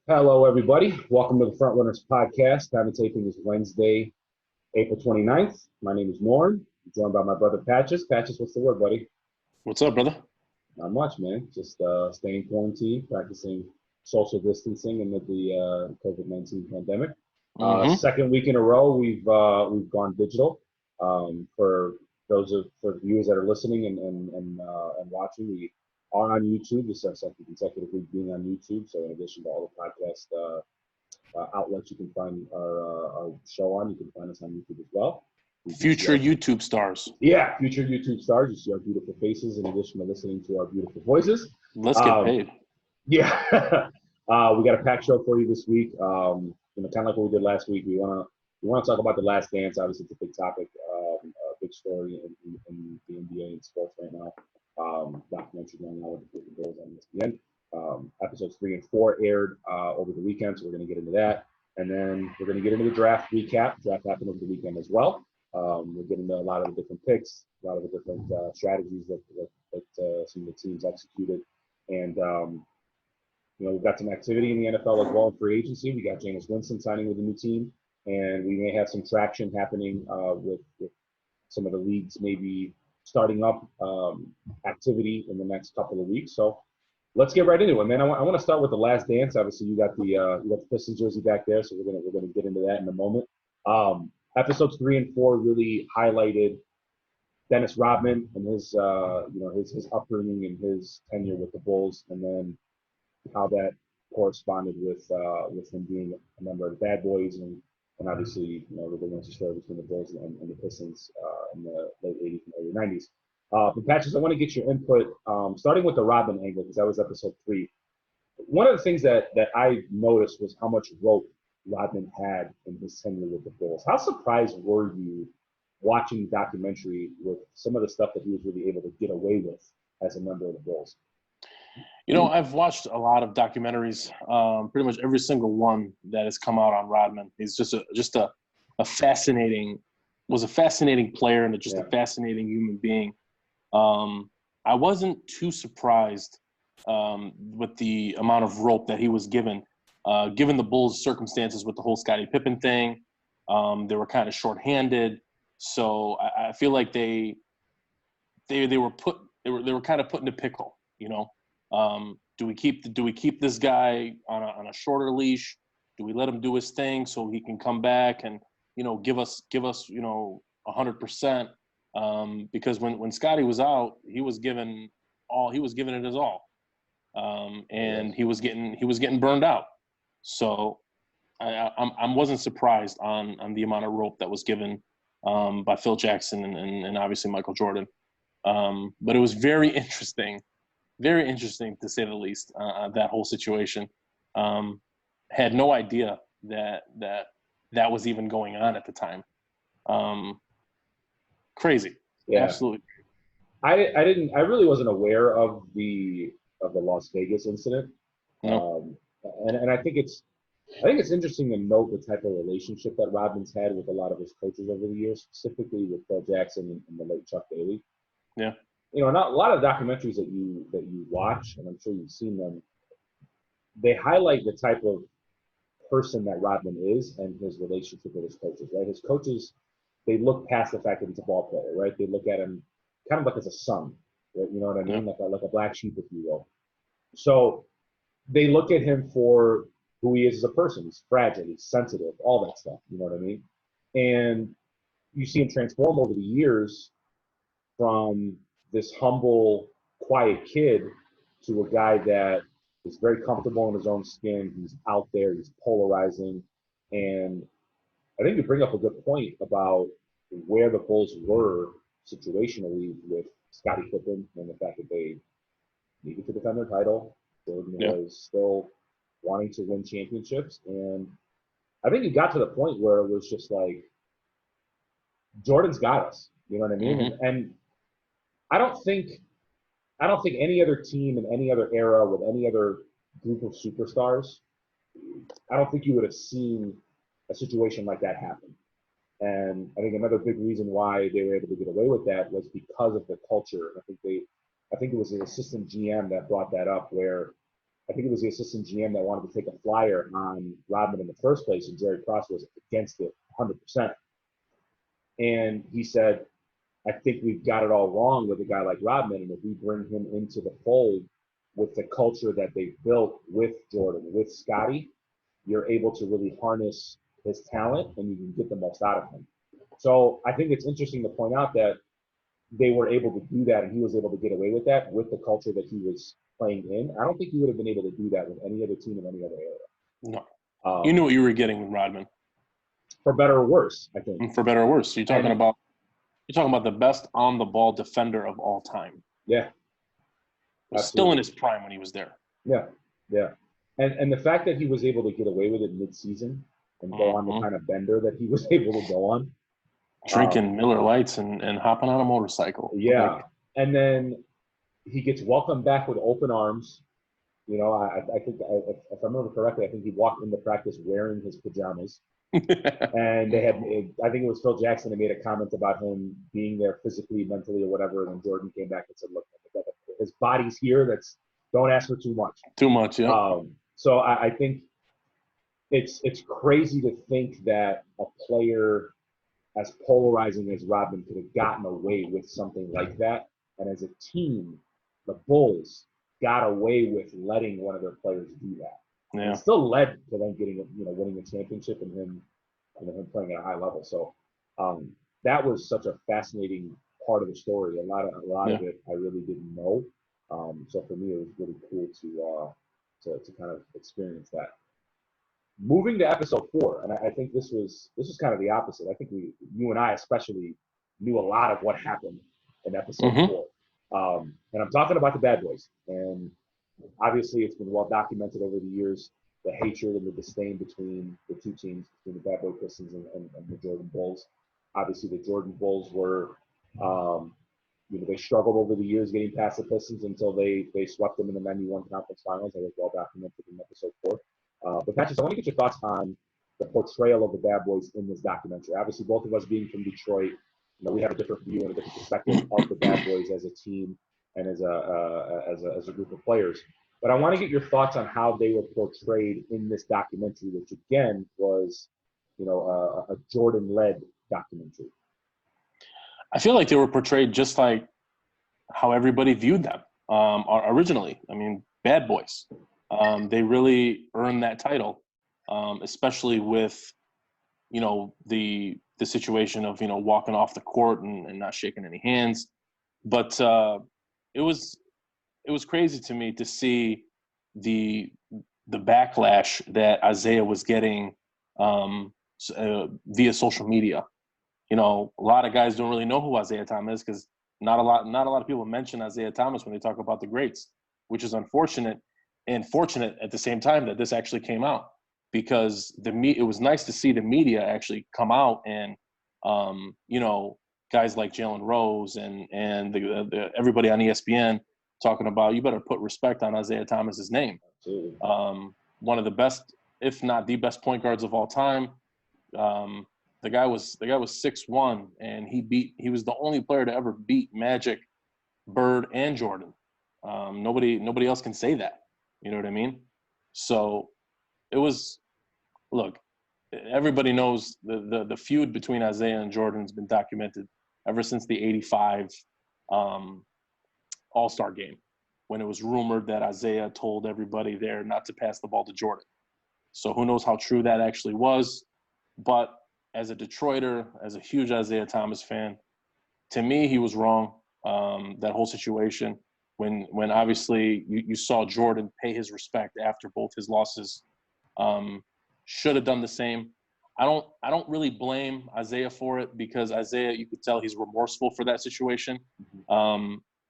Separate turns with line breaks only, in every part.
Hello, everybody. Welcome to the Front Runners Podcast. Time of taping is Wednesday, April 29th. My name is Norm. I'm joined by my brother Patches. Patches, what's the word, buddy?
What's up, brother?
Not much, man. Just staying quarantined, practicing social distancing amid the COVID-19 pandemic.
Mm-hmm.
Second week in a row, we've gone digital. For for viewers that are listening and watching, we are on YouTube. This is our second consecutive week being on YouTube. So in addition to all the podcast outlets you can find our show on. You can find us on YouTube as well.
Future YouTube stars.
Yeah, future YouTube stars. You see our beautiful faces in addition to listening to our beautiful voices.
Let's get paid.
Yeah. We got a packed show for you this week. Kind of like what we did last week. We want to talk about The Last Dance. Obviously, it's a big topic, a big story in the NBA and sports right now. Documentary going on with the Bulls on ESPN. Episodes 3 and 4 aired over the weekend, so we're going to get into that. And then we're going to get into the draft recap. Draft happened over the weekend as well. We're getting into a lot of the different picks, a lot of the different strategies that some of the teams executed. And, we've got some activity in the NFL as well in free agency. We got Jameis Winston signing with a new team, and we may have some traction happening with some of the leagues maybe starting up activity in the next couple of weeks. So let's get right into it, man. I want to start with The Last Dance. Obviously, you got the Pistons jersey back there, so we're gonna get into that in a moment. Episodes 3 and 4 really highlighted Dennis Rodman and his his upbringing and his tenure with the Bulls, and then how that corresponded with him being a member of the Bad Boys and obviously the Winter story between the Bulls and the Pistons in the late 80s and early 90s. But Patches, I want to get your input, starting with the Rodman angle because that was episode 3. One of the things that I noticed was how much rope Rodman had in his tenure with the Bulls. How surprised were you watching the documentary with some of the stuff that he was really able to get away with as a member of the Bulls?
I've watched a lot of documentaries, pretty much every single one that has come out on Rodman. He's just a fascinating player and just a fascinating human being. I wasn't too surprised with the amount of rope that he was given the Bulls' circumstances with the whole Scottie Pippen thing. They were kind of shorthanded, so I feel like they were kind of put in a pickle. Do we keep this guy on a shorter leash? Do we let him do his thing so he can come back and give us 100%? Because when Scottie was out, he was giving it his all, and he was getting burned out. So I wasn't surprised on the amount of rope that was given by Phil Jackson and obviously Michael Jordan. But it was very interesting to say the least. That whole situation. Had no idea that was even going on at the time. Crazy. Yeah. Absolutely.
I really wasn't aware of the Las Vegas incident.
No.
And I think it's interesting to note the type of relationship that Rodman's had with a lot of his coaches over the years, specifically with Phil Jackson and the late Chuck Daly.
Yeah.
Not a lot of documentaries that you watch, and I'm sure you've seen them, they highlight the type of person that Rodman is and his relationship with his coaches, right? His coaches, they look past the fact that he's a ball player, right? They look at him kind of like as a son, right? You know what I mean?
Yeah.
Like a black sheep, if you will. So they look at him for who he is as a person. He's fragile, he's sensitive, all that stuff. You know what I mean? And you see him transform over the years from this humble, quiet kid to a guy that is very comfortable in his own skin. He's out there, he's polarizing. And I think you bring up a good point about where the Bulls were situationally with Scottie Pippen and the fact that they needed to defend their title. Jordan was still wanting to win championships. And I think it got to the point where it was just like, Jordan's got us. You know what I mean?
Mm-hmm.
And I don't think any other team in any other era with any other group of superstars, I don't think you would have seen a situation like that happen. And I think another big reason why they were able to get away with that was because of the culture. I think it was an assistant GM that brought that up, where I think it was the assistant GM that wanted to take a flyer on Rodman in the first place, and Jerry Krause was against it 100%. And he said, I think we've got it all wrong with a guy like Rodman, and if we bring him into the fold with the culture that they've built with Jordan, with Scottie, you're able to really harness his talent and you can get the most out of him. So I think it's interesting to point out that they were able to do that and he was able to get away with that with the culture that he was playing in. I don't think he would have been able to do that with any other team in any other era.
No. You knew what you were getting with Rodman.
For better or worse, I think.
For better or worse. You're talking about the best on the ball defender of all time.
Yeah.
Still in his prime when he was there.
Yeah. Yeah. And the fact that he was able to get away with it mid-season and go on the kind of bender that he was able to go on.
Drinking Miller Lights and hopping on a motorcycle.
Yeah. And then he gets welcomed back with open arms. You know, I think, if I remember correctly, I think he walked into practice wearing his pajamas. And they had, I think it was Phil Jackson that made a comment about him being there physically, mentally, or whatever. And then Jordan came back and said, look, his body's here. Don't ask for too much.
Too much, yeah.
So I think it's crazy to think that a player as polarizing as Rodman could have gotten away with something like that. And as a team, the Bulls got away with letting one of their players do that.
Yeah.
It still led to them getting, winning a championship and him playing at a high level. So that was such a fascinating part of the story. A lot of it I really didn't know. So for me, it was really cool to kind of experience that. Moving to episode 4, and I think this was kind of the opposite. I think you and I especially knew a lot of what happened in episode 4. And I'm talking about the Bad Boys. And obviously, it's been well documented over the years, the hatred and the disdain between the two teams, between the Bad Boy Pistons and the Jordan Bulls. Obviously, the Jordan Bulls were, they struggled over the years getting past the Pistons until they swept them in the 91 conference finals. That was well documented in episode 4. But Patches, I want to get your thoughts on the portrayal of the Bad Boys in this documentary. Obviously, both of us being from Detroit, we have a different view and a different perspective of the Bad Boys as a team and as a group of players. But I want to get your thoughts on how they were portrayed in this documentary, which again was, a Jordan-led documentary.
I feel like they were portrayed just like how everybody viewed them originally. I mean, Bad Boys. They really earned that title, especially with, the situation of, walking off the court and not shaking any hands. But it was crazy to me to see the backlash that Isaiah was getting via social media. A lot of guys don't really know who Isaiah Thomas is because not a lot of people mention Isaiah Thomas when they talk about the greats, which is unfortunate and fortunate at the same time that this actually came out, because it was nice to see the media actually come out and guys like Jalen Rose and everybody on ESPN talking about, you better put respect on Isaiah Thomas's name. One of the best, if not the best point guards of all time. The guy was 6'1", and he was the only player to ever beat Magic, Bird, and Jordan. Nobody else can say that. You know what I mean? So it was, look, everybody knows the feud between Isaiah and Jordan has been documented ever since the 85 All-Star game, when it was rumored that Isaiah told everybody there not to pass the ball to Jordan. So who knows how true that actually was. But as a Detroiter, as a huge Isaiah Thomas fan, to me, he was wrong. That whole situation, when obviously you saw Jordan pay his respect after both his losses, should have done the same. I don't really blame Isaiah for it, because Isaiah, you could tell he's remorseful for that situation.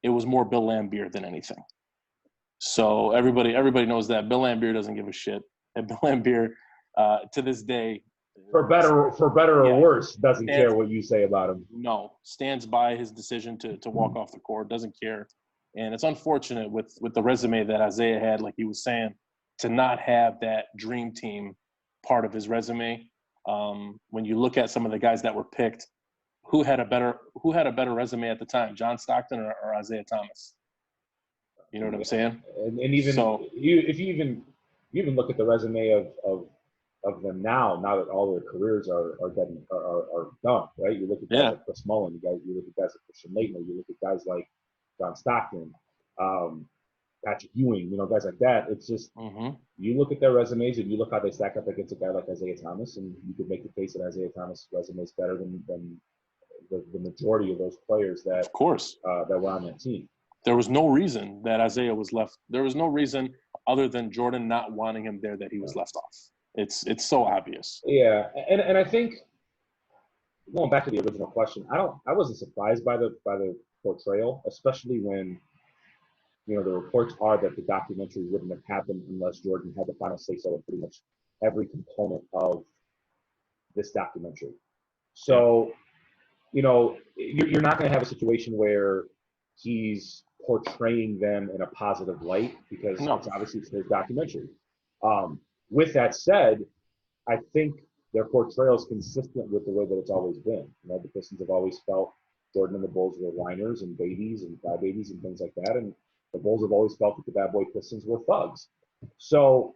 It was more Bill Laimbeer than anything. So everybody knows that Bill Laimbeer doesn't give a shit. And Bill Laimbeer, to this day,
for better or worse, doesn't care what you say about him.
No, stands by his decision to walk off the court, doesn't care. And it's unfortunate with the resume that Isaiah had, like he was saying, to not have that dream team part of his resume. When you look at some of the guys that were picked, who had a better resume at the time, John Stockton or Isaiah Thomas? You know what I'm saying?
And even if you even look at the resume of them now that all their careers are done, right? You look at guys like Chris Mullin, you look at guys like Christian Laettner, you look at guys like John Stockton, Patrick Ewing, guys like that. It's just you look at their resumes and you look how they stack up against a guy like Isaiah Thomas, and you could make the case that Isaiah Thomas' resume is better than the majority of those players that were on that team.
There was no reason that Isaiah was left. There was no reason other than Jordan not wanting him there that he was left off. It's so obvious.
Yeah, and I think going back to the original question, I wasn't surprised by the portrayal, especially when the reports are that the documentary wouldn't have happened unless Jordan had the final say so in pretty much every component of this documentary. So, you're not going to have a situation where he's portraying them in a positive light because it's his documentary. With that said, I think their portrayal is consistent with the way that it's always been. The Pistons have always felt Jordan and the Bulls were whiners and babies and crybabies and things like that, and the Bulls have always felt that the bad boy Pistons were thugs. So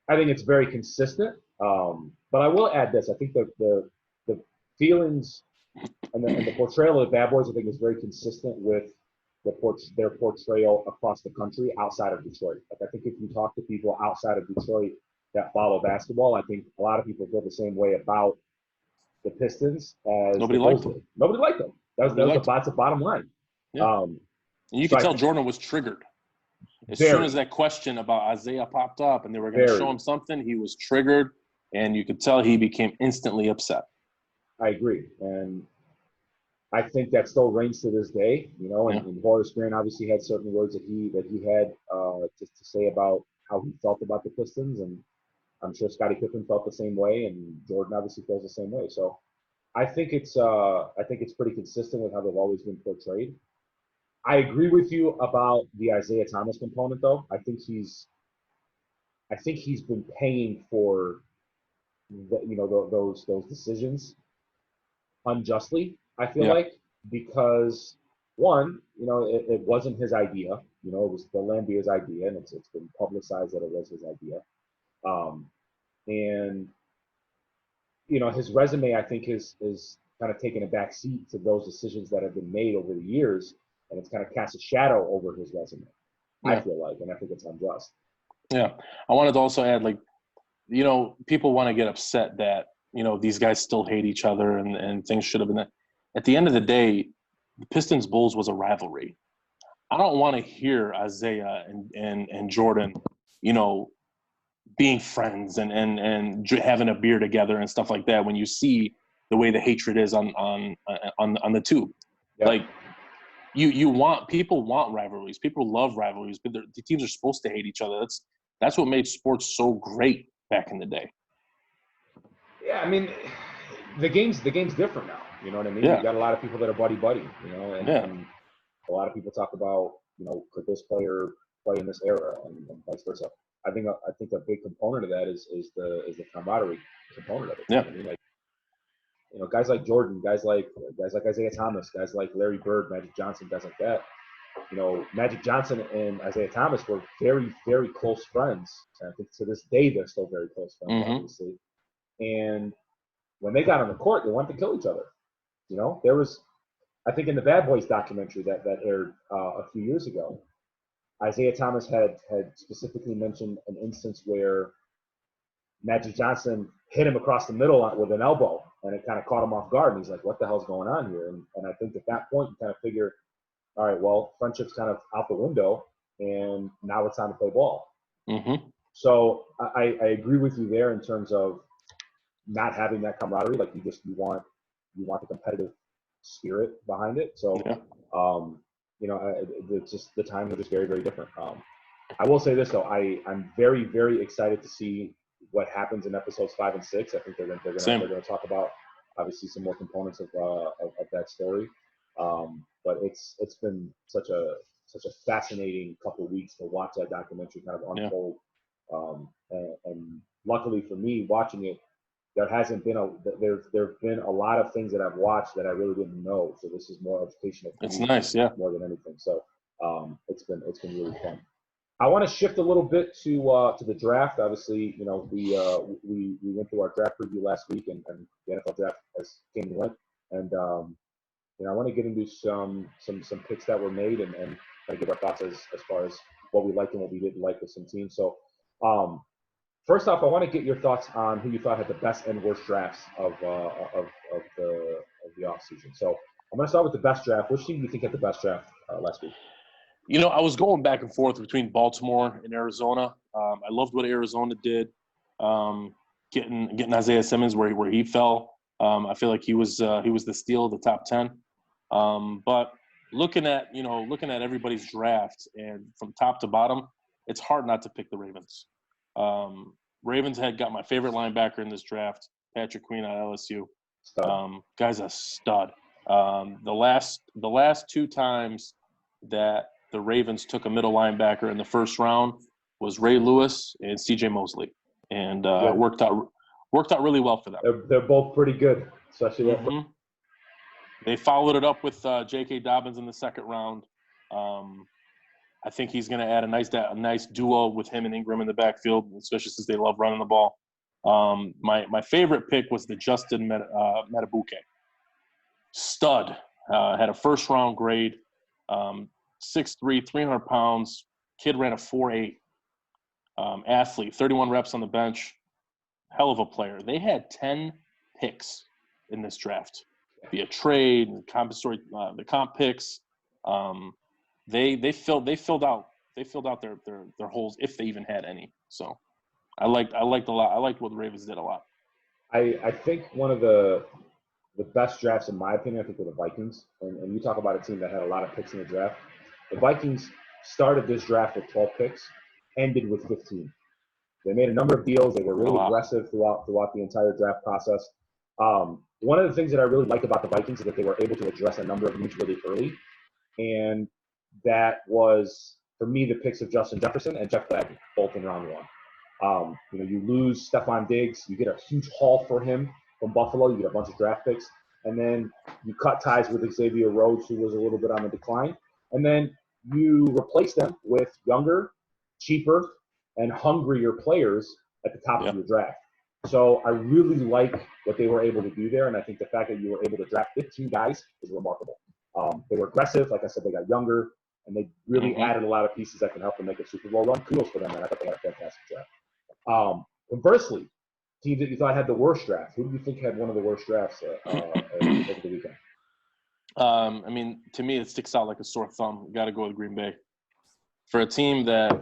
I think it's very consistent. But I will add this: I think the feelings and the portrayal of the bad boys, I think, is very consistent with their portrayal across the country outside of Detroit. Like, I think if you talk to people outside of Detroit that follow basketball, I think a lot of people feel the same way about the Pistons as
nobody liked them.
Nobody liked them. That's the bottom line.
Yeah. And you could tell Jordan was triggered. As soon as that question about Isaiah popped up and they were going to show him something, he was triggered, and you could tell he became instantly upset.
I agree. And I think that still reigns to this day, and Horace Grant obviously had certain words that he had just to say about how he felt about the Pistons, and I'm sure Scottie Pippen felt the same way, and Jordan obviously feels the same way. So I think it's pretty consistent with how they've always been portrayed. I agree with you about the Isaiah Thomas component, though. I think he's been paying for those decisions unjustly. I feel like, because one, it wasn't his idea. It was the Lambier's idea, and it's been publicized that it was his idea. And his resume, I think, is kind of taken a back seat to those decisions that have been made over the years, and it's kind of cast a shadow over his resume. I feel like, and I think it's unjust.
Yeah, I wanted to also add, people want to get upset that these guys still hate each other, and things should have been that. At the end of the day, the Pistons Bulls was a rivalry. I don't want to hear Isaiah and Jordan, being friends and having a beer together and stuff like that when you see the way the hatred is on the tube. Yep. People want rivalries. People love rivalries, but the teams are supposed to hate each other. That's what made sports so great back in the day. Yeah,
I mean, the game's different now. You know what I mean?
Yeah.
You got a lot of people that are buddy, and a lot of people talk about, could this player play in this era and vice versa. I think a big component of that is the camaraderie component of it.
Yeah.
I mean, guys like Jordan, guys like Isaiah Thomas, guys like Larry Bird, Magic Johnson, guys like that. Magic Johnson and Isaiah Thomas were very, very close friends. And I think to this day they're still very close friends, obviously. And when they got on the court, they wanted to kill each other. There was, I think, in the Bad Boys documentary that aired a few years ago, Isaiah Thomas had specifically mentioned an instance where Magic Johnson hit him across the middle with an elbow, and it kind of caught him off guard. And he's like, "What the hell's going on here?" And I think at that point you kind of figure, all right, well, friendship's kind of out the window, and now it's time to play ball.
Mm-hmm.
So I agree with you there in terms of not having that camaraderie. Like, you want the competitive spirit behind it. So, it's just the times are just very, very different. I will say this though, I'm very, very excited to see what happens in episodes 5 and 6. I think they're going to talk about obviously some more components of that story. But it's been such a fascinating couple of weeks to watch that documentary kind of unfold. And luckily for me, watching it, there've been a lot of things that I've watched that I really didn't know. So this is more educational.
It's nice, yeah.
More than anything. So It's been really fun. I want to shift a little bit to the draft. Obviously, we went through our draft preview last week, and the NFL draft came and went. And I want to get into some picks that were made and kind of give our thoughts as far as what we liked and what we didn't like with some teams. So, first off, I want to get your thoughts on who you thought had the best and worst drafts of the offseason. So, I'm going to start with the best draft. Which team do you think had the best draft last week?
I was going back and forth between Baltimore and Arizona. I loved what Arizona did, getting Isaiah Simmons where he fell. I feel like he was the steal of the top 10. But looking at everybody's draft and from top to bottom, it's hard not to pick the Ravens. Ravens had got my favorite linebacker in this draft, Patrick Queen at LSU. Guy's a stud. The last two times that the Ravens took a middle linebacker in the first round was Ray Lewis and C.J. Mosley, and it worked out really well for them.
They're both pretty good, especially.
They followed it up with J.K. Dobbins in the second round. I think he's going to add a nice duo with him and Ingram in the backfield, especially since they love running the ball. My favorite pick was the Justin Matabuke. Stud. Had a first round grade. 6'3", 300 pounds. Kid ran a 4.8. Athlete, 31 reps on the bench. Hell of a player. They had 10 picks in this draft via trade and compensatory, the comp picks. They filled out their holes if they even had any. So I liked a lot. I liked what the Ravens did a lot.
I think one of the best drafts, in my opinion, I think were the Vikings. And you talk about a team that had a lot of picks in the draft. The Vikings started this draft with 12 picks, ended with 15. They made a number of deals. They were really aggressive throughout the entire draft process. One of the things that I really liked about the Vikings is that they were able to address a number of needs really early. And that was, for me, the picks of Justin Jefferson and Jeff Gladney, both in round one. You lose Stephon Diggs. You get a huge haul for him from Buffalo. You get a bunch of draft picks. And then you cut ties with Xavier Rhodes, who was a little bit on the decline. And then you replace them with younger, cheaper, and hungrier players at the top of your draft. So I really like what they were able to do there, and I think the fact that you were able to draft 15 guys is remarkable. They were aggressive. Like I said, they got younger, and they really added a lot of pieces that can help them make a Super Bowl run. Kudos for them, and I thought they had a fantastic draft. Conversely, teams that you thought had the worst draft, who do you think had one of the worst drafts over the weekend?
To me, it sticks out like a sore thumb. You got to go with Green Bay. For a team that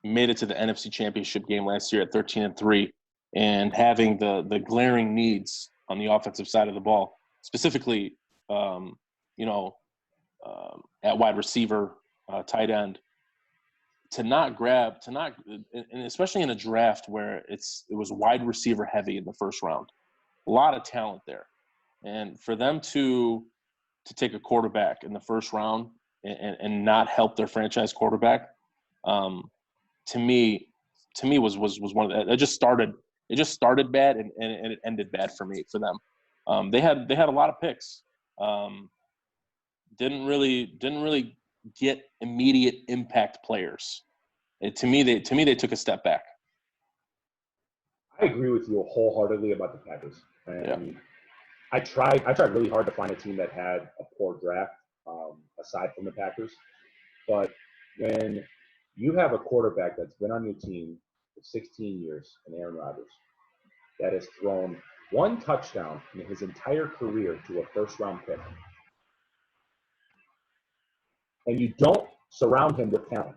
made it to the NFC Championship game last year at 13-3, and having the glaring needs on the offensive side of the ball, specifically, at wide receiver, tight end, and especially in a draft where it was wide receiver heavy in the first round, a lot of talent there. And for them to take a quarterback in the first round and not help their franchise quarterback, to me was one of the, it just started bad and it ended bad for them. They had a lot of picks. Didn't really get immediate impact players. To me they took a step back.
I agree with you wholeheartedly about the Packers. And I tried really hard to find a team that had a poor draft, aside from the Packers. But when you have a quarterback that's been on your team for 16 years, in Aaron Rodgers, that has thrown one touchdown in his entire career to a first-round pick, and you don't surround him with talent,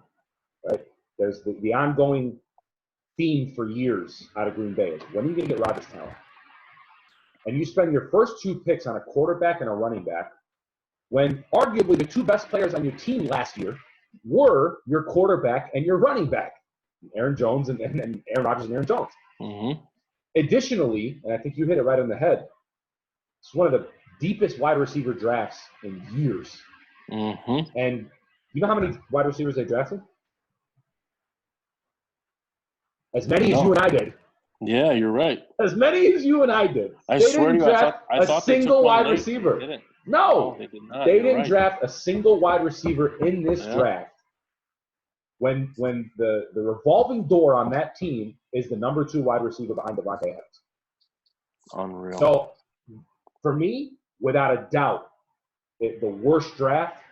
right? There's the ongoing theme for years out of Green Bay is, when are you going to get Rodgers talent? And you spend your first two picks on a quarterback and a running back, when arguably the two best players on your team last year were your quarterback and your running back, Aaron Jones and Aaron Rodgers and Aaron Jones.
Mm-hmm.
Additionally, and I think you hit it right on the head, it's one of the deepest wide receiver drafts in years.
Mm-hmm.
And you know how many wide receivers they drafted? As many as you and I did.
Yeah, you're right.
As many as you and I did.
I swear to you, I thought
a single wide receiver. No,
they did not.
they
You're
didn't
right.
draft a single wide receiver in this
Yeah.
draft. When the revolving door on that team is the number 2 wide receiver behind Devontae Adams.
Unreal.
So, for me, without a doubt, the worst draft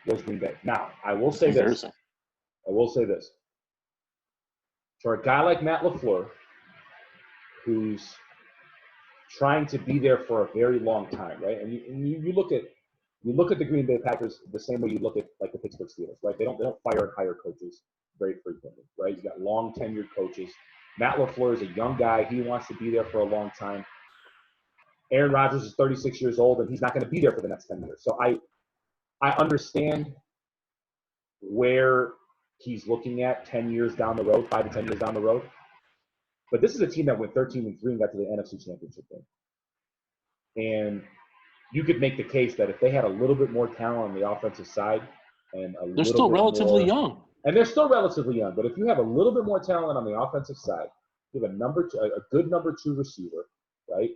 was Green Bay. Now, I will say this. For a guy like Matt LaFleur, who's trying to be there for a very long time, right? And you look at the Green Bay Packers the same way you look at like the Pittsburgh Steelers, right? They don't fire and hire coaches very frequently, right? You got long tenured coaches. Matt LaFleur is a young guy. He wants to be there for a long time. Aaron Rodgers is 36 years old, and he's not going to be there for the next 10 years. So I understand where he's looking at 10 years down the road, 5 to 10 years down the road. But this is a team that went 13-3 and got to the NFC Championship game. And you could make the case that if they had a little bit more talent on the offensive side and
they're still relatively young.
And they're still relatively young. But if you have a little bit more talent on the offensive side, you have a good number 2 receiver, right?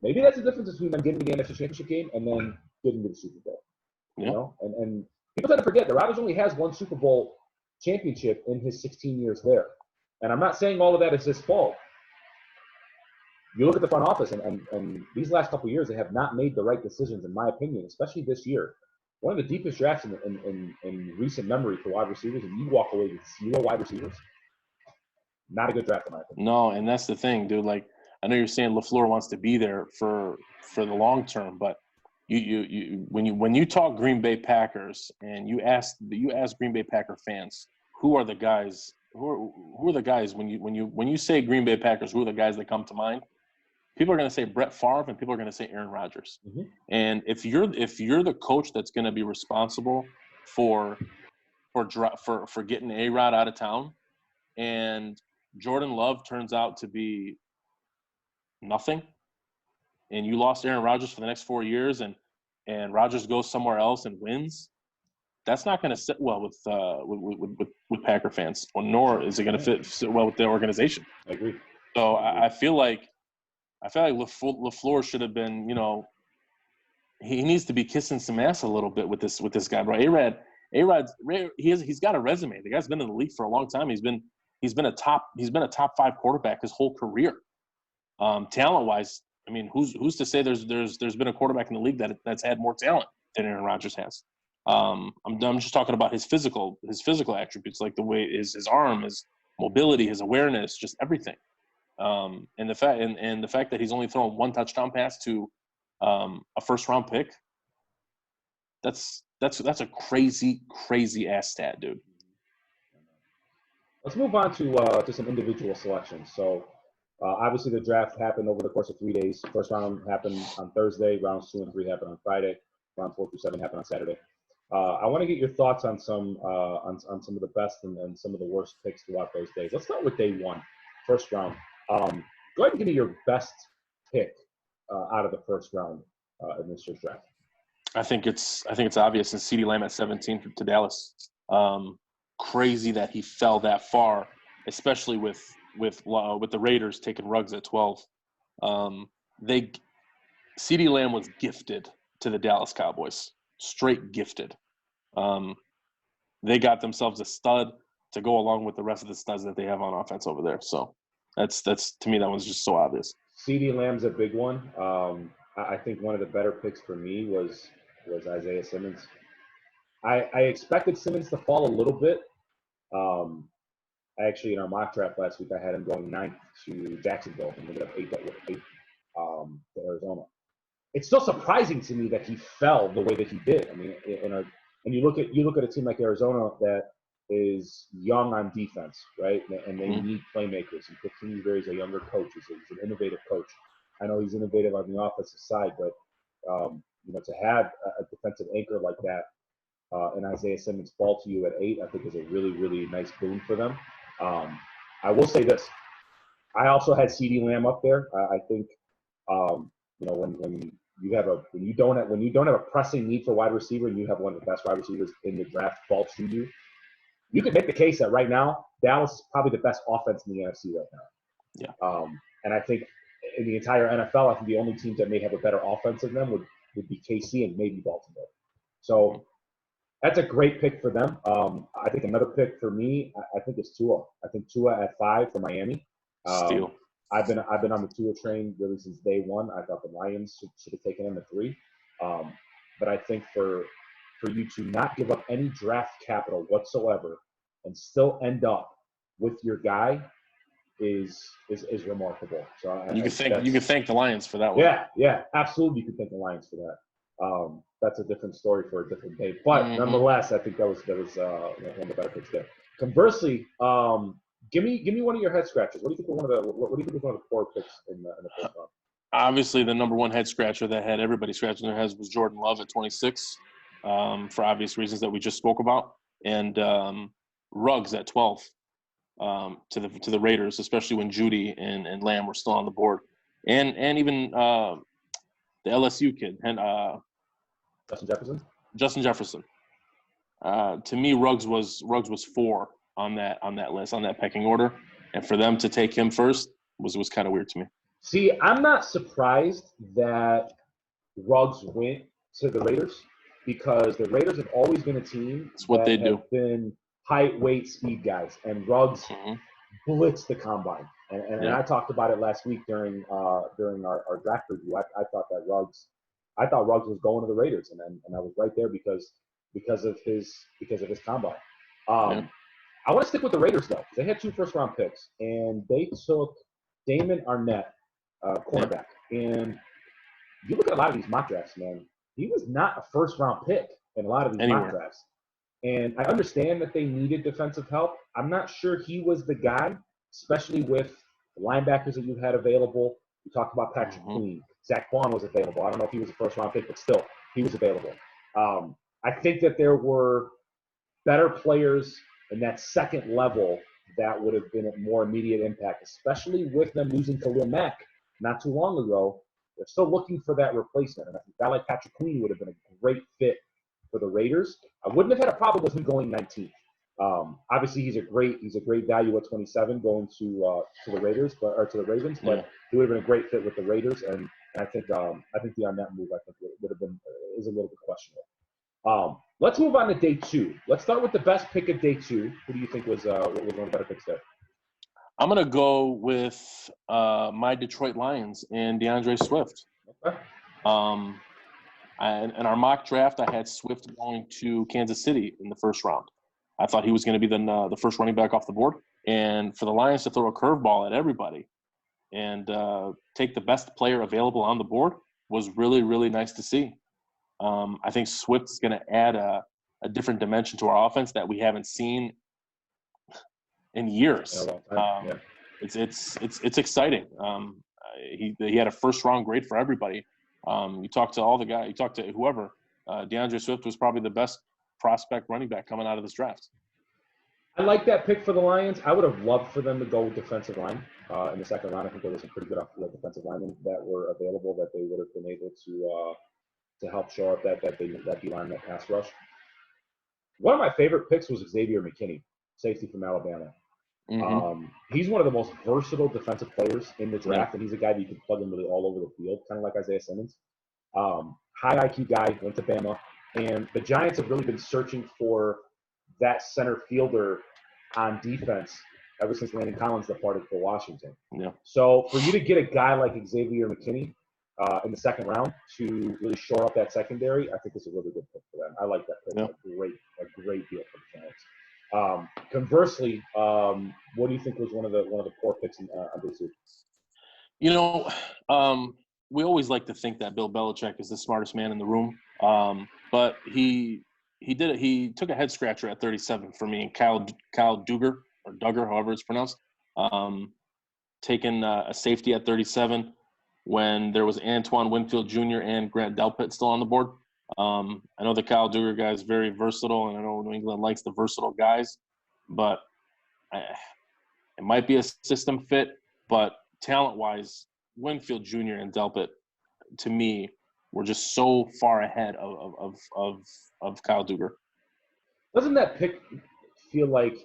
Maybe that's the difference between them getting to the NFC Championship game and then getting to the Super Bowl. You know? And people tend to forget that Rodgers only has 1 Super Bowl championship in his 16 years there. And I'm not saying all of that is his fault. You look at the front office, and these last couple of years, they have not made the right decisions, in my opinion, especially this year. One of the deepest drafts in recent memory for wide receivers, and you walk away with 0 wide receivers. Not a good draft, in my opinion.
No, and that's the thing, dude. Like, I know you're saying LaFleur wants to be there for the long term, but when you talk Green Bay Packers and you ask Green Bay Packer fans, who are the guys? Who are the guys when you say Green Bay Packers? Who are the guys that come to mind? People are going to say Brett Favre, and people are going to say Aaron Rodgers.
Mm-hmm.
And if you're the coach that's going to be responsible for getting A-Rod out of town, and Jordan Love turns out to be nothing, and you lost Aaron Rodgers for the next 4 years, and Rodgers goes somewhere else and wins, that's not going to sit well with Packer fans, nor is it going to sit well with the organization.
I agree.
So I feel like LaFleur should have been, he needs to be kissing some ass a little bit with this guy, bro. A-Rod, he's got a resume. The guy's been in the league for a long time. He's been a top 5 quarterback his whole career. Talent wise, I mean, who's to say there's been a quarterback in the league that's had more talent than Aaron Rodgers has? I'm just talking about his physical attributes, like the way his arm, his mobility, his awareness, just everything. And the fact that he's only thrown 1 touchdown pass to a first-round pick, that's a crazy ass stat, dude.
Let's move on to some individual selections. So obviously the draft happened over the course of 3 days. First round happened on Thursday. Rounds 2 and 3 happened on Friday. Round 4 through 7 happened on Saturday. I want to get your thoughts on some of the best and some of the worst picks throughout those days. Let's start with day 1, first round. Go ahead and give me your best pick out of the first round in this year's draft.
I think it's obvious. And CeeDee Lamb at 17 to Dallas. Crazy that he fell that far, especially with the Raiders taking Ruggs at 12. CeeDee Lamb was gifted to the Dallas Cowboys, straight gifted. They got themselves a stud to go along with the rest of the studs that they have on offense over there. So that's to me, that one's just so obvious.
CeeDee Lamb's a big one. I think one of the better picks for me was Isaiah Simmons. I expected Simmons to fall a little bit. Actually, in our mock draft last week, I had him going 9th to Jacksonville and ended up 8 to Arizona. It's still surprising to me that he fell the way that he did. I mean, and you look at a team like Arizona that is young on defense, right? And they need playmakers. And Cliff Kingsbury is a younger coach. He's an innovative coach. I know he's innovative on the offensive side, but to have a defensive anchor like that and Isaiah Simmons fall to you at 8, I think is a really, really nice boon for them. I will say this: I also had CeeDee Lamb up there. I think when you don't have a pressing need for wide receiver and you have one of the best wide receivers in the draft fall to you, you could make the case that right now Dallas is probably the best offense in the NFC right now.
Yeah.
And I think in the entire NFL, I think the only teams that may have a better offense than them would be KC and maybe Baltimore. So that's a great pick for them. I think another pick for me, I think is Tua. I think Tua at 5 for Miami.
Steal.
I've been on the Tua train really since day one. I thought the Lions should have taken him at 3. But I think for you to not give up any draft capital whatsoever and still end up with your guy is remarkable. So
you can thank the Lions for that one.
Yeah, absolutely. You can thank the Lions for that. That's a different story for a different day. But nonetheless, I think that was one of the better picks there. Conversely, give me one of your head scratchers. What do you think was one of the poor picks in the first round?
Obviously, the number one head scratcher that had everybody scratching their heads was Jordan Love at 26, for obvious reasons that we just spoke about, and Ruggs at 12 to the Raiders, especially when Judy and Lamb were still on the board, and even the LSU kid and Justin Jefferson. To me, Ruggs was 4 on that list, on that pecking order, and for them to take him first was kind of weird to me.
See, I'm not surprised that Ruggs went to the Raiders because the Raiders have always been a team
that they do.
Have been height, weight, speed guys, and Ruggs blitzed the combine. And I talked about it last week during our draft review. I thought Ruggs was going to the Raiders, and I was right there because of his combine. I want to stick with the Raiders though, because they had 2 first-round picks, and they took Damon Arnett, cornerback. And you look at a lot of these mock drafts, man. He was not a first-round pick in a lot of these mock drafts. And I understand that they needed defensive help. I'm not sure he was the guy, especially with the linebackers that you had available. You talked about Patrick Queen. Zach Quan was available. I don't know if he was a first-round pick, but still, he was available. I think that there were better players in that second level that would have been a more immediate impact, especially with them losing Khalil Mack not too long ago. They're still looking for that replacement. And I think a guy like Patrick Queen would have been a great fit for the Raiders. I wouldn't have had a problem with him going 19th. Obviously, he's a great value at 27 going to the Raiders, or to the Ravens. But he would have been a great fit with the Raiders, and I think the Arnett move would have been is a little bit questionable. Let's move on to day 2. Let's start with the best pick of day 2. Who do you think was one of the better picks there?
I'm gonna go with my Detroit Lions and DeAndre Swift.
Okay.
In our mock draft, I had Swift going to Kansas City in the first round. I thought he was going to be the first running back off the board. And for the Lions to throw a curveball at everybody and take the best player available on the board was really, really nice to see. I think Swift is going to add a different dimension to our offense that we haven't seen in years. It's exciting. He had a first round grade for everybody. You talk to all the guys, you talk to whoever. DeAndre Swift was probably the best prospect running back coming out of this draft.
I like that pick for the Lions. I would have loved for them to go with defensive line in the second round. I think there was some pretty good defensive linemen that were available that they would have been able to help show up that D-line, that pass rush. One of my favorite picks was Xavier McKinney, safety from Alabama. He's one of the most versatile defensive players in the draft, and he's a guy that you can plug in really all over the field, kind of like Isaiah Simmons. High IQ guy, went to Bama, and the Giants have really been searching for that center fielder on defense ever since Landon Collins departed for Washington. So for you to get a guy like Xavier McKinney in the second round to really shore up that secondary, I think it's a really good pick for them. I like that pick. A great deal for the Giants. Conversely, what do you think was one of the poor picks on this week?
We always like to think that Bill Belichick is the smartest man in the room, but he did it. He took a head scratcher at 37 for me, and Kyle Duggar, or Duggar, however it's pronounced, taking a safety at 37 when there was Antoine Winfield Jr. and Grant Delpit still on the board. I know the Kyle Duggar guy is very versatile, and I know New England likes the versatile guys, but it might be a system fit. But talent-wise, Winfield Jr. and Delpit, to me, were just so far ahead of Kyle Duggar.
Doesn't that pick feel like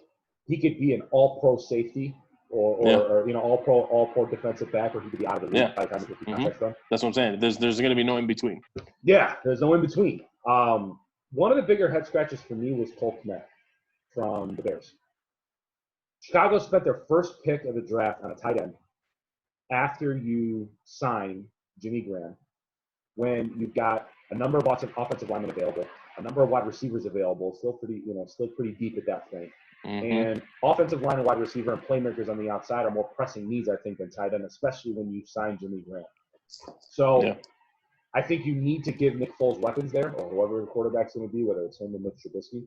he could be an all-pro safety or all pro defensive back, or he could be out of the league by the time the contract's done.
That's what I'm saying. There's going to be no in between.
Yeah, there's no in between. One of the bigger head scratches for me was Cole Kmet from the Bears. Chicago spent their first pick of the draft on a tight end after you sign Jimmy Graham, when you've got a number of offensive linemen available, a number of wide receivers available, still pretty deep at that point. And offensive line and wide receiver and playmakers on the outside are more pressing needs, I think, than tight end, especially when you sign Jimmy Graham. So I think you need to give Nick Foles weapons there, or whoever the quarterback's going to be, whether it's him or Mitch Trubisky.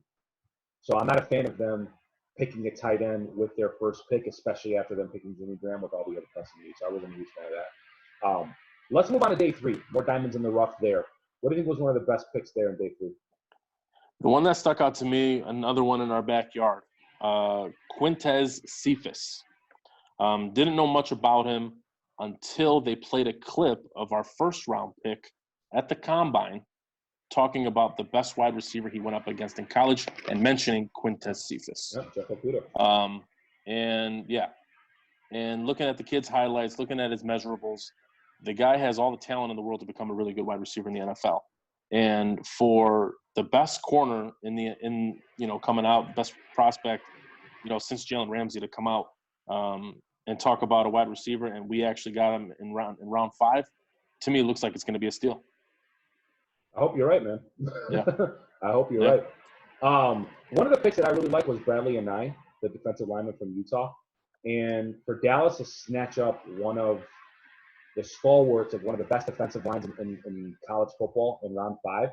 So I'm not a fan of them picking a tight end with their first pick, especially after them picking Jimmy Graham with all the other pressing needs. So I wasn't a huge fan of that. Let's move on to day 3. More diamonds in the rough there. What do you think was one of the best picks there in day 3?
The one that stuck out to me, another one in our backyard, Quintez Cephus. Didn't know much about him until they played a clip of our first-round pick at the Combine talking about the best wide receiver he went up against in college and mentioning Quintez Cephus.
Yep, Jeff Okudah.
And looking at the kid's highlights, looking at his measurables, the guy has all the talent in the world to become a really good wide receiver in the NFL. And for the best corner coming out, best prospect, since Jalen Ramsey to come out and talk about a wide receiver, and we actually got him in round 5, to me it looks like it's going to be a steal.
I hope you're right, man.
Yeah.
I hope you're right. One of the picks that I really liked was Bradlee Anae, the defensive lineman from Utah. And for Dallas to snatch up one of the stalwarts of one of the best defensive lines in college football in round 5,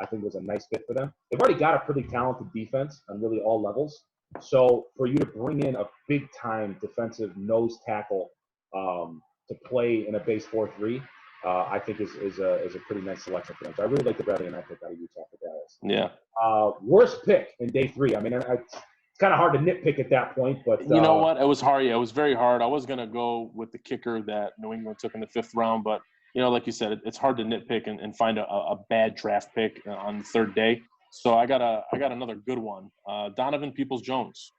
I think was a nice fit for them. They've already got a pretty talented defense on really all levels. So for you to bring in a big-time defensive nose tackle to play in a base 4-3, I think is a pretty nice selection for them. So I really like the Bradlee Anae pick out of Utah for Dallas.
Yeah.
Worst pick in day 3. I mean, it's kind of hard to nitpick at that point, but
you know what? It was hard. Yeah, it was very hard. I was gonna go with the kicker that New England took in the 5th round, but like you said, it's hard to nitpick and find a bad draft pick on the 3rd day. So I got another good one. Donovan Peoples-Jones,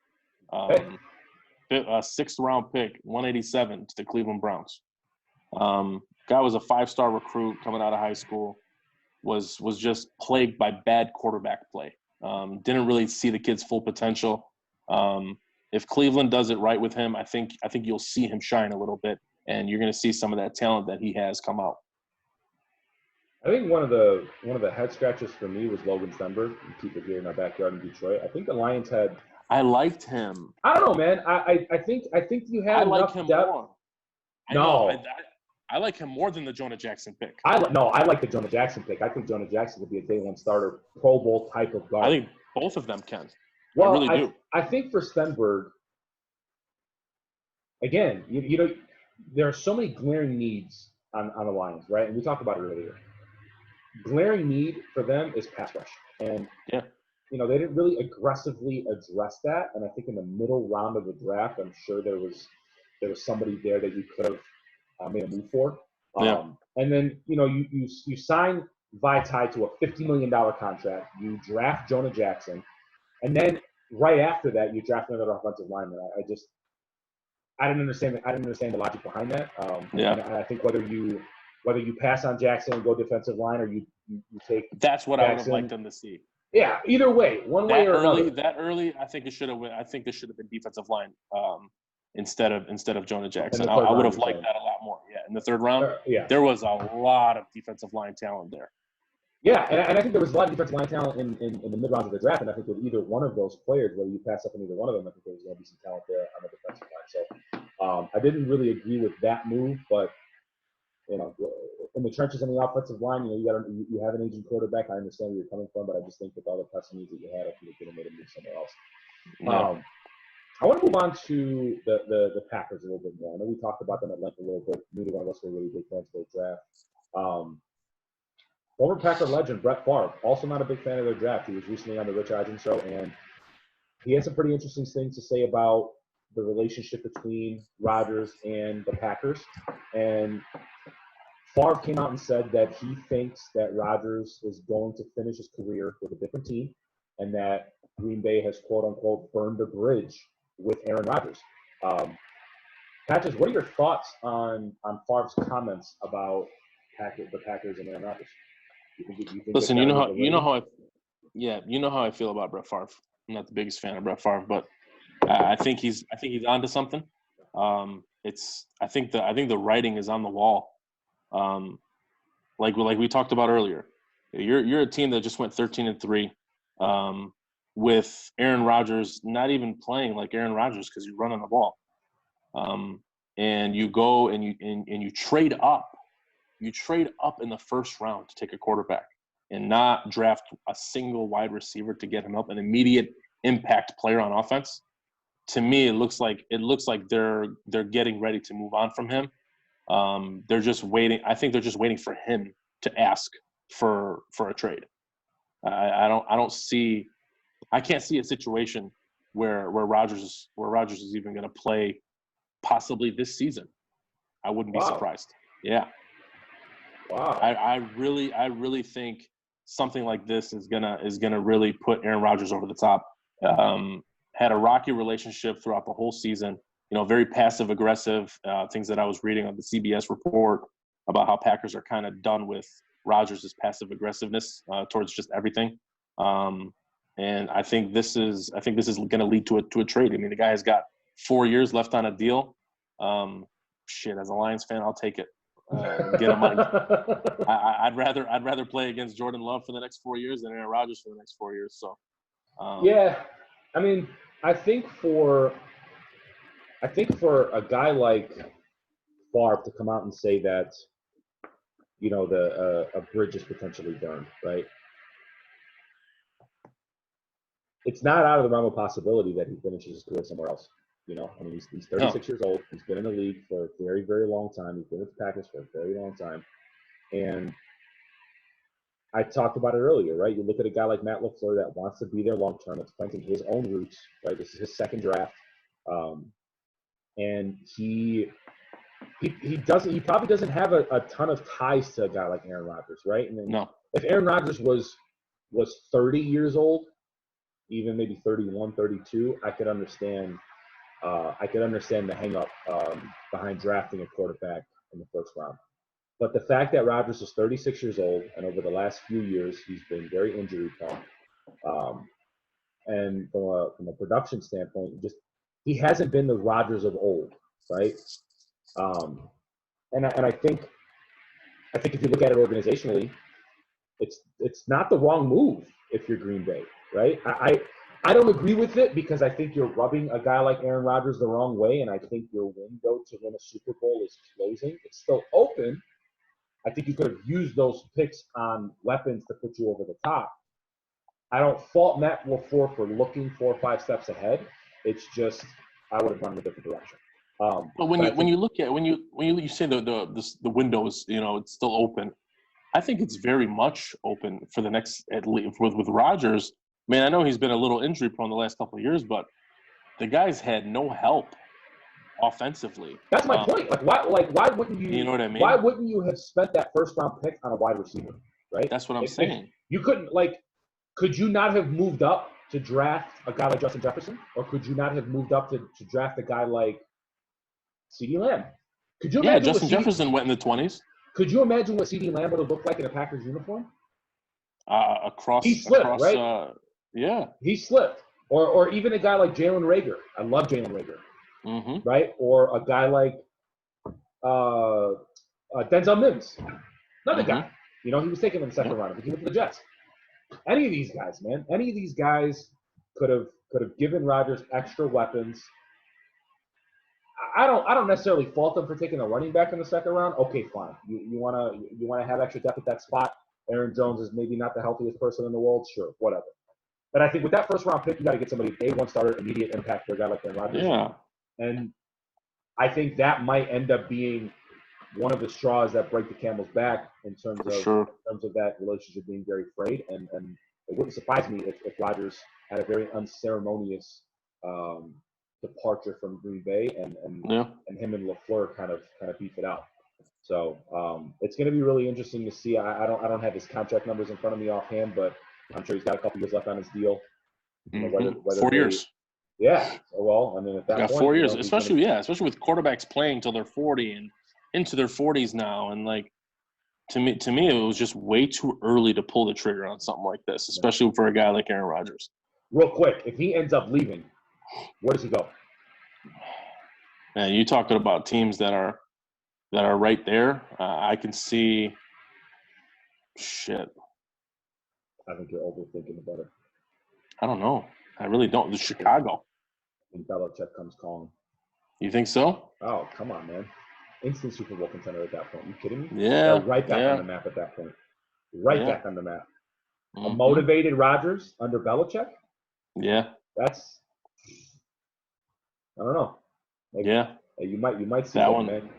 6th round pick, 187 to the Cleveland Browns. Guy was a 5-star recruit coming out of high school. Was just plagued by bad quarterback play. Didn't really see the kid's full potential. If Cleveland does it right with him, I think you'll see him shine a little bit, and you're going to see some of that talent that he has come out.
I think one of the head scratches for me was Logan Stenberg. We keep it here in our backyard in Detroit. I think the Lions had.
I liked him.
I don't know, man. I think you had.
I like him
depth.
more. I like him more than the Jonah Jackson pick.
I like the Jonah Jackson pick. I think Jonah Jackson could be a day 1 starter, Pro Bowl type of guard.
I think both of them can.
Well,
I really do.
I think for Stenberg, again, there are so many glaring needs on the Lions, right? And we talked about it earlier. Glaring need for them is pass rush. And, they didn't really aggressively address that. And I think in the middle round of the draft, I'm sure there was somebody there that you could have made a move for. And then, you sign Vaitai to a $50 million contract. You draft Jonah Jackson. And then right after that, you draft another offensive lineman. I didn't understand the logic behind that. And I think whether you pass on Jackson and go defensive line, or you take
that's what
Jackson,
I would have liked them to see.
Yeah, either way, way or another.
That early, I think it should have. I think this should have been defensive line instead of Jonah Jackson. I would have liked that a lot more. Yeah, in the 3rd round, there was a lot of defensive line talent there.
Yeah, and I think there was a lot of defensive line talent in the mid-rounds of the draft, and I think with either one of those players, whether you pass up on either one of them, I think there's going to be some talent there on the defensive line. So I didn't really agree with that move, but in the trenches on the offensive line, you have an aging quarterback. I understand where you're coming from, but I just think with all the pressing needs that you had, I think you could have made a move somewhere else.
Yeah.
I want to move on to the Packers a little bit more. I know we talked about them at length a little bit. Neither one of us were really big fans of their draft. Former Packer legend Brett Favre, also not a big fan of their draft. He was recently on the Rich Eisen show, and he had some pretty interesting things to say about the relationship between Rodgers and the Packers. And Favre came out and said that he thinks that Rodgers is going to finish his career with a different team, and that Green Bay has, quote-unquote, burned a bridge with Aaron Rodgers. Patches, what are your thoughts on Favre's comments about the Packers and Aaron Rodgers? You think
Listen,
they're kind of
you know how I feel about Brett Favre. I'm not the biggest fan of Brett Favre, but I think he's onto something. I think the writing is on the wall. Like we talked about earlier, you're a team that just went 13-3, with Aaron Rodgers not even playing like Aaron Rodgers because you're running the ball, and you go and you trade up. You trade up in the first round to take a quarterback and not draft a single wide receiver to get him up, an immediate impact player on offense. To me, it looks like they're getting ready to move on from him. They're just waiting. I think they're just waiting for him to ask for a trade. I can't see a situation where Rodgers is even going to play possibly this season. I wouldn't be surprised. Yeah.
Wow.
I really think something like this is gonna really put Aaron Rodgers over the top. Had a rocky relationship throughout the whole season. Very passive aggressive. Things that I was reading on the CBS report about how Packers are kind of done with Rodgers' passive aggressiveness towards just everything. And I think this is going to lead to a trade. I mean, the guy has got 4 years left on a deal. As a Lions fan, I'll take it. Get him on. I'd rather play against Jordan Love for the next 4 years than Aaron Rodgers for the next 4 years. So,
yeah, I mean, I think for a guy like Favre to come out and say that, a bridge is potentially burned, right? It's not out of the realm of possibility that he finishes his career somewhere else. I mean, he's 36 years old. He's been in the league for a very, very long time. He's been with the Packers for a very long time. And I talked about it earlier, right? You look at a guy like Matt LaFleur that wants to be there long term. It's planting his own roots, right? This is his second draft. And he probably doesn't have a ton of ties to a guy like Aaron Rodgers, right? And then if Aaron Rodgers was 30 years old, even maybe 31, 32, I could understand the hang-up behind drafting a quarterback in the first round. But the fact that Rodgers is 36 years old, and over the last few years he's been very injury-prone, and from a production standpoint, he hasn't been the Rodgers of old, right? And I think if you look at it organizationally, it's not the wrong move if you're Green Bay, right? I don't agree with it because I think you're rubbing a guy like Aaron Rodgers the wrong way, and I think your window to win a Super Bowl is closing. It's still open. I think you could have used those picks on weapons to put you over the top. I don't fault Matt LaFleur for looking 4 or 5 steps ahead. It's just I would have gone in a different direction.
But when you say the window is it's still open, I think it's very much open for the next, at least with Rodgers. I mean, I know he's been a little injury prone the last couple of years, but the guy's had no help offensively.
That's my point. Why wouldn't you?
You know what I mean?
Why wouldn't you have spent that first round pick on a wide receiver? Right.
That's what I'm saying.
You couldn't could you not have moved up to draft a guy like Justin Jefferson, or could you not have moved up to draft a guy like CeeDee Lamb? Could you imagine?
Justin Jefferson went in the 20s.
Could you imagine what CeeDee Lamb would have looked like in a Packers uniform?
He
slipped, right?
Yeah.
He slipped. Or even a guy like Jalen Reagor. I love Jalen Reagor.
Mm-hmm.
Right? Or a guy like Denzel Mims. Another guy. He was taken in the second round, but he went to the Jets. Any of these guys, man. Any of these guys could have given Rodgers extra weapons. I don't necessarily fault them for taking a running back in the second round. Okay, fine. You wanna have extra depth at that spot. Aaron Jones is maybe not the healthiest person in the world. Sure, whatever. But I think with that first round pick, you got to get somebody day one starter, immediate impact for a guy like Aaron Rodgers.
Yeah.
And I think that might end up being one of the straws that break the camel's back in terms of that relationship being very frayed. And it wouldn't surprise me if Rodgers had a very unceremonious departure from Green Bay and him and LaFleur kind of beef it out. So it's going to be really interesting to see. I don't have his contract numbers in front of me offhand, but I'm sure he's got a couple years left on his deal.
Whether 4 years.
Yeah. Well, I mean, at that
Got
point,
4
you
years,
know, he's
especially
gonna,
especially with quarterbacks playing till they're 40 and into their 40s now, and like to me, it was just way too early to pull the trigger on something like this, especially for a guy like Aaron Rodgers.
real quick, if he ends up leaving, where does he go?
And you talking about teams that are right there. I can see. Shit,
I think you're overthinking about it.
I don't know. I really don't. The Chicago.
I think Belichick comes calling.
You think so?
Oh, come on, man. Instant Super Bowl contender at that point. You kidding me?
Yeah.
They're right back
yeah.
on the map at that point. Right
Yeah.
back on the map.
Mm-hmm.
A motivated Rodgers under Belichick?
Yeah.
That's, I don't know. Like,
yeah.
You might see
that one,
man.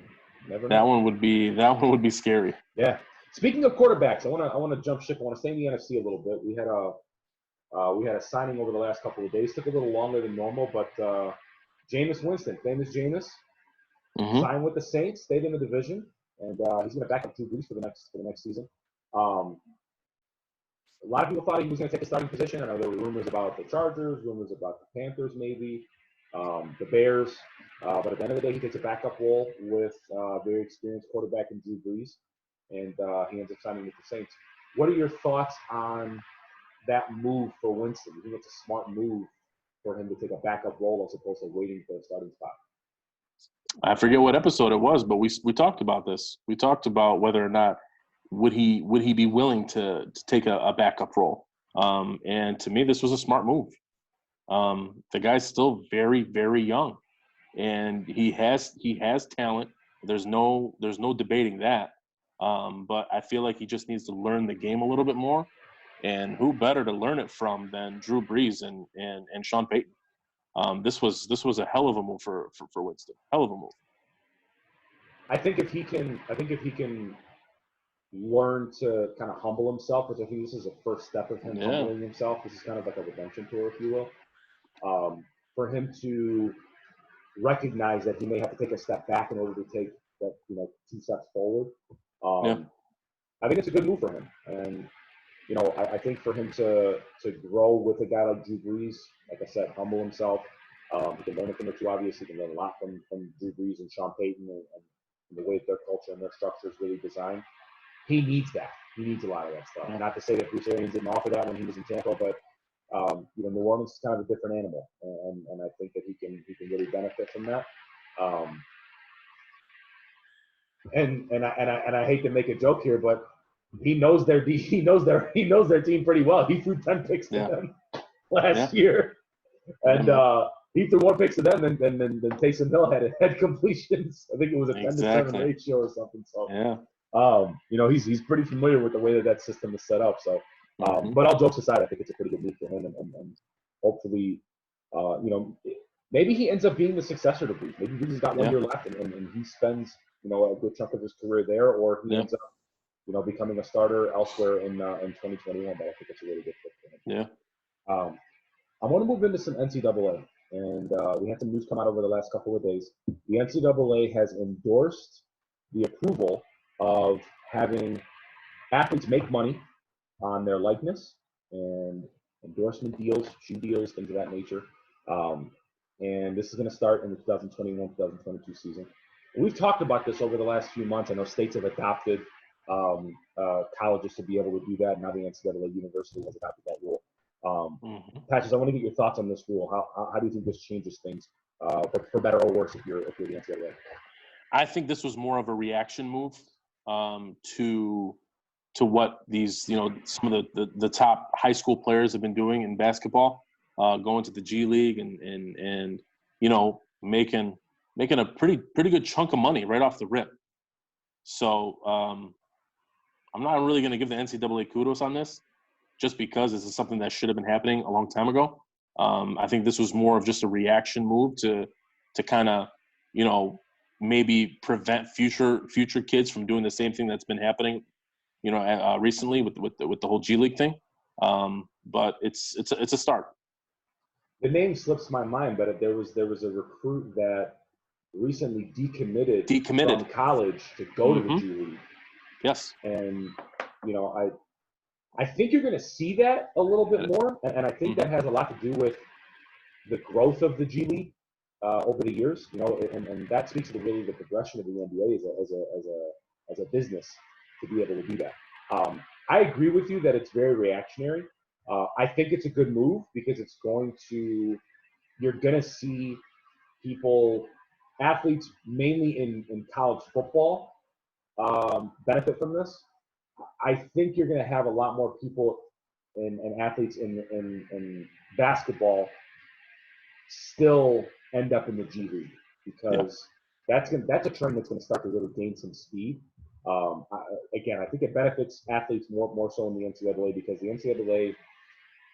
Never
that
know.
one would be scary.
Yeah. Speaking of quarterbacks, I want to jump ship. I want to stay in the NFC a little bit. We had a signing over the last couple of days. Took a little longer than normal, but Jameis Winston, famous Jameis, signed with the Saints, stayed in the division, and he's going to back up Drew Brees for the next season. A lot of people thought he was going to take a starting position. I know there were rumors about the Chargers, rumors about the Panthers, maybe the Bears. But at the end of the day, he takes a backup role with a very experienced quarterback in Drew Brees, and he ends up signing with the Saints. What are your thoughts on that move for Winston? You think it's a smart move for him to take a backup role as opposed to waiting for a starting spot?
I forget what episode it was, but we talked about this. We talked about whether or not would he be willing to take a backup role. And to me, this was a smart move. The guy's still very, very young, and he has talent. There's no debating that. But I feel like he just needs to learn the game a little bit more. And who better to learn it from than Drew Brees and Sean Payton? This was a hell of a move for Winston. Hell of a move.
I think if he can learn to kind of humble himself, which I think this is the first step of him humbling himself. This is kind of like a redemption tour, if you will. For him to recognize that he may have to take a step back in order to take that 2 steps forward. I think it's a good move for him, and I think for him to grow with a guy like Drew Brees, like I said, humble himself. He can learn a thing or two. Obviously, he can learn a lot from Drew Brees and Sean Payton and the way that their culture and their structure is really designed. He needs that. He needs a lot of that stuff. Not to say that Bruce Arians didn't offer that when he was in Tampa, but New Orleans is kind of a different animal, and I think that he can really benefit from that. And I hate to make a joke here, but he knows their team pretty well. He threw 10 picks to them last year, and he threw more picks to them than Taysom Hill had completions. I think it was a 10-7 ratio or something. So he's pretty familiar with the way that system is set up. So, but all jokes aside, I think it's a pretty good move for him, and hopefully, maybe he ends up being the successor to Brees. Maybe Brees has got 1 year left, and he spends a good chunk of his career there, or he ends up becoming a starter elsewhere in 2021. But I think it's a really good fit for him. Yeah. I want to move into some NCAA, and we had some news come out over the last couple of days. The NCAA has endorsed the approval of having athletes make money on their likeness and endorsement deals, shoe deals, things of that nature. And this is going to start in the 2021-2022 season. And we've talked about this over the last few months. I know states have adopted colleges to be able to do that. Now the NCAA University has adopted that rule. Patches, I want to get your thoughts on this rule. How do you think this changes things, for better or worse, if you're the NCAA?
I think this was more of a reaction move to what these some of the top high school players have been doing in basketball, going to the G League and making a pretty good chunk of money right off the rip. So I'm not really going to give the NCAA kudos on this, just because this is something that should have been happening a long time ago. I think this was more of just a reaction move to kind of, maybe prevent future kids from doing the same thing that's been happening, recently with the whole G League thing. But it's a start.
The name slips my mind, but there was a recruit that recently decommitted from college to go to the G League.
Yes.
And I think you're going to see that a little bit more, and I think that has a lot to do with the growth of the G League over the years, and that speaks to really the progression of the NBA as a business to be able to do that. I agree with you that it's very reactionary. I think it's a good move because you're going to see athletes mainly in college football benefit from this. I think you're going to have a lot more people and athletes in basketball still end up in the G League because that's a trend that's going to start to really gain some speed. I think it benefits athletes more so in the NCAA because the NCAA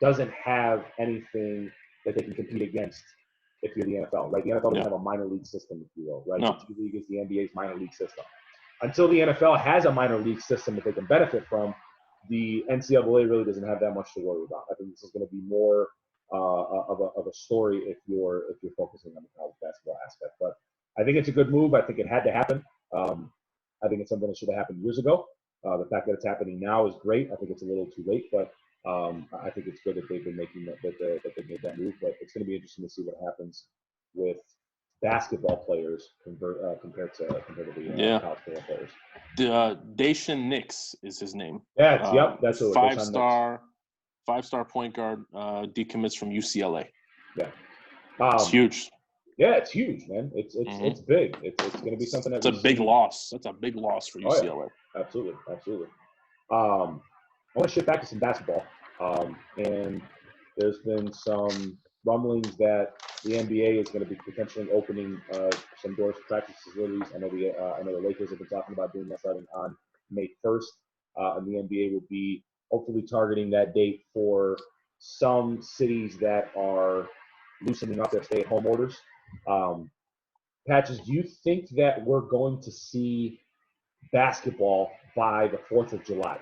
doesn't have anything that they can compete against if you're the NFL, right? The NFL doesn't have a minor league system, if you will, right?
No.
The G League is the NBA's minor league system. Until the NFL has a minor league system that they can benefit from, the NCAA really doesn't have that much to worry about. I think this is going to be more of a story if you're focusing on the college basketball aspect. But I think it's a good move. I think it had to happen. I think it's something that should have happened years ago. The fact that it's happening now is great. I think it's a little too late, but I think it's good that they've been making that they made that move. But it's going to be interesting to see what happens with basketball players compared to the college football players.
Daishen Nix is his name.
Yeah, that's a
five-star point guard. Decommits from UCLA.
Yeah,
it's huge.
Yeah, it's huge, man. It's big. It's going to be something that
it's a big loss. That's a big loss for UCLA.
Oh, yeah. Absolutely. I want to shift back to some basketball. And there's been some rumblings that the NBA is going to be potentially opening some doors to practice facilities. I know the Lakers have been talking about doing that starting on May 1st, and the NBA will be hopefully targeting that date for some cities that are loosening up their stay-at-home orders. Patches, do you think that we're going to see basketball by the 4th of July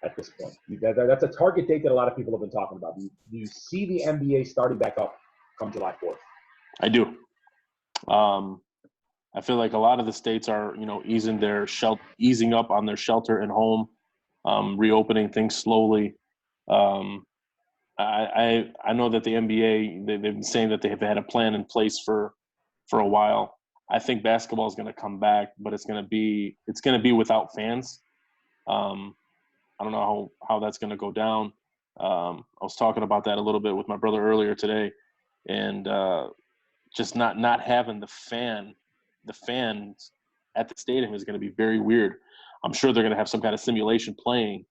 at this point? That's a target date that a lot of people have been talking about. Do you see the NBA starting back up come July 4th?
I do. I feel like a lot of the states are, easing up on their shelter and home, reopening things slowly. I know that the NBA, they've been saying that they have had a plan in place for a while. I think basketball is going to come back, but it's going to be without fans. I don't know how that's going to go down. I was talking about that a little bit with my brother earlier today, and just not having the fans at the stadium is going to be very weird. I'm sure they're going to have some kind of simulation playing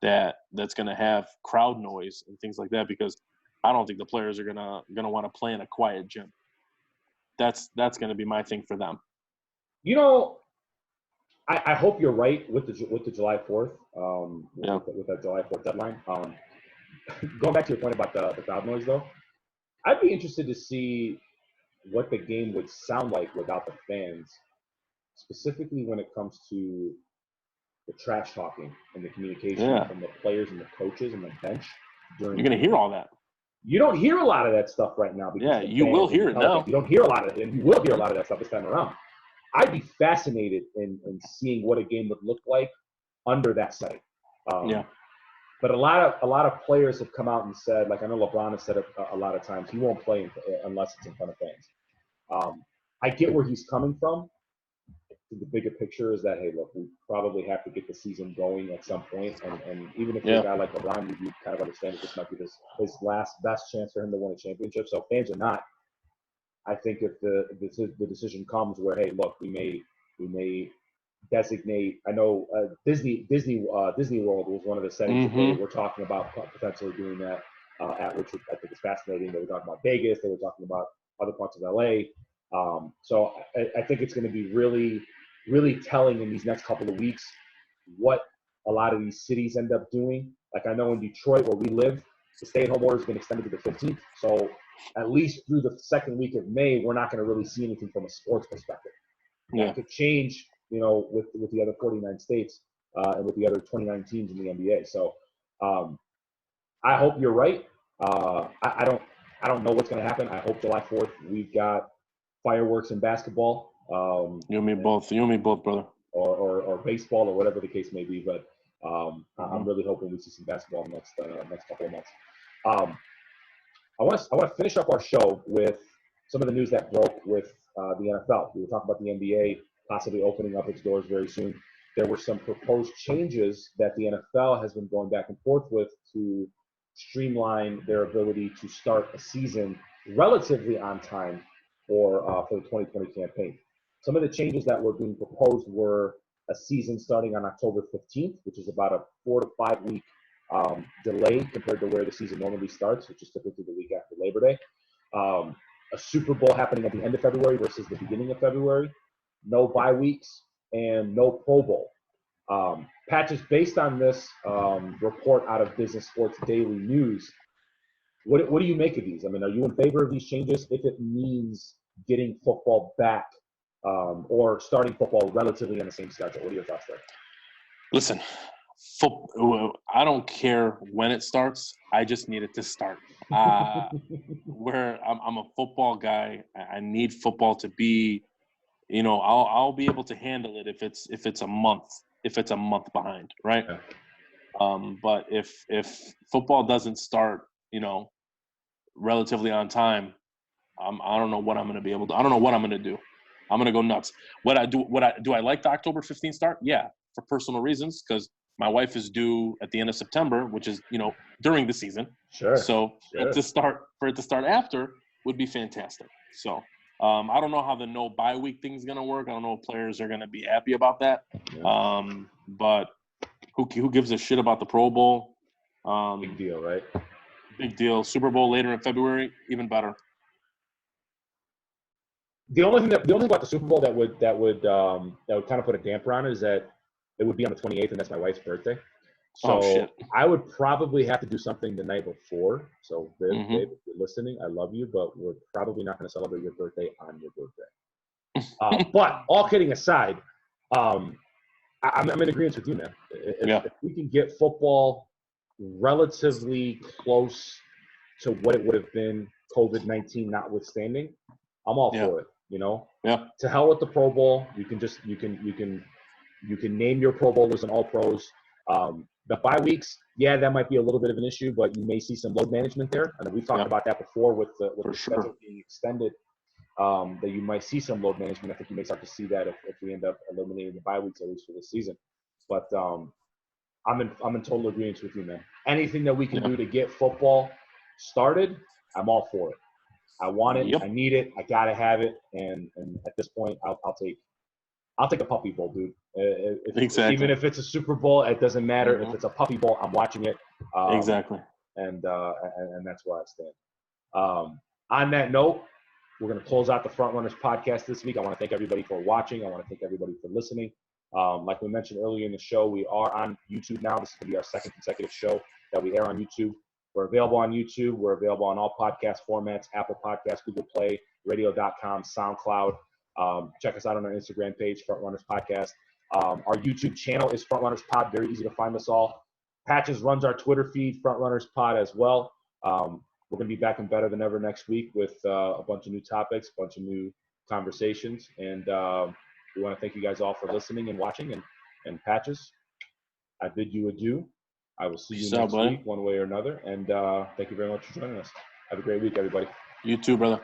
that's going to have crowd noise and things like that, because I don't think the players are going to want to play in a quiet gym. That's going to be my thing for them.
I hope you're right with the July 4th, with that July 4th deadline. Going back to your point about the crowd noise, though, I'd be interested to see what the game would sound like without the fans, specifically when it comes to the trash talking and the communication from the players and the coaches and the bench.
You're going to hear all that.
You don't hear a lot of that stuff right now.
Yeah, you will hear it now.
You don't hear a lot of it, and you will hear a lot of that stuff this time around. I'd be fascinated in seeing what a game would look like under that setting. But a lot of players have come out and said, like I know LeBron has said a lot of times, he won't play unless it's in front of fans. I get where he's coming from. The bigger picture is that, hey, look, we probably have to get the season going at some point, and even if you're a guy like LeBron, you kind of understand that this might be his last best chance for him to win a championship. So fans or not, I think if the decision comes where, hey, look, we may designate. I know Disney World was one of the settings that they were talking about potentially doing that at, which I think is fascinating. They were talking about Vegas. They were talking about other parts of LA. So I think it's going to be really, really telling in these next couple of weeks what a lot of these cities end up doing. Like I know in Detroit where we live, the stay-at-home order has been extended to the 15th. So at least through the second week of May, we're not going to really see anything from a sports perspective. It could change, with the other 49 states and with the other 29 teams in the NBA. So I hope you're right. I don't know what's going to happen. I hope July 4th we've got fireworks in basketball.
You and me both, brother.
Or baseball or whatever the case may be. But I'm really hoping we see some basketball in the next couple of months. want to finish up our show with some of the news that broke with the NFL. We were talking about the NBA possibly opening up its doors very soon. There were some proposed changes that the NFL has been going back and forth with to streamline their ability to start a season relatively on time for the 2020 campaign. Some of the changes that were being proposed were a season starting on October 15th, which is about a 4 to 5 week delay compared to where the season normally starts, which is typically the week after Labor Day. A Super Bowl happening at the end of February versus the beginning of February. No bye weeks and no Pro Bowl. Patches, based on this report out of Business Sports Daily News, what do you make of these? I mean, are you in favor of these changes if it means getting football back or starting football relatively on the same schedule? What are your thoughts there?
Listen, I don't care when it starts. I just need it to start. Where I'm a football guy, I need football to be, I'll be able to handle it if it's a month behind, right? Yeah. But if football doesn't start, relatively on time, I don't know what I'm going to be able to. I don't know what I'm going to do. I'm going to go nuts. Do I like the October 15th start? Yeah, for personal reasons, because my wife is due at the end of September, which is, during the season.
Sure.
So for it to start after would be fantastic. So I don't know how the no bye week thing is going to work. I don't know if players are going to be happy about that. Yeah. But who gives a shit about the Pro Bowl?
Big deal, right?
Big deal. Super Bowl later in February, even better.
The only thing about the Super Bowl that would kind of put a damper on it is that it would be on the 28th, and that's my wife's birthday. So I would probably have to do something the night before. So Viv, if you're listening, I love you, but we're probably not going to celebrate your birthday on your birthday. But all kidding aside, I'm in agreement with you, man. If we can get football relatively close to what it would have been, COVID-19 notwithstanding, I'm all for it.
Yeah.
To hell with the Pro Bowl. You can name your Pro Bowlers and All Pros. The bye weeks, that might be a little bit of an issue, but you may see some load management there. And we've talked about that before with the schedule being extended. That you might see some load management. I think you may start to see that if we end up eliminating the bye weeks at least for this season. But I'm in total agreement with you, man. Anything that we can do to get football started, I'm all for it. I want it. I need it. I gotta have it. And at this point, I'll take a puppy bowl, dude.
Exactly.
Even if it's a Super Bowl, it doesn't matter. If it's a puppy bowl, I'm watching it.
Exactly.
And that's where I stand. On that note, we're going to close out the Frontrunners podcast this week. I want to thank everybody for watching. I want to thank everybody for listening. Like we mentioned earlier in the show, we are on YouTube now. This is going to be our second consecutive show that we air on YouTube. We're available on YouTube. We're available on all podcast formats: Apple Podcasts, Google Play, Radio.com, SoundCloud. Check us out on our Instagram page, Frontrunners Podcast. Our YouTube channel is Frontrunners Pod. Very easy to find us all. Patches runs our Twitter feed, Frontrunners Pod as well. We're going to be back and better than ever next week with a bunch of new topics, a bunch of new conversations. And we want to thank you guys all for listening and watching. And Patches, I bid you adieu. I will see you next week, one way or another. And thank you very much for joining us. Have a great week, everybody.
You too, brother.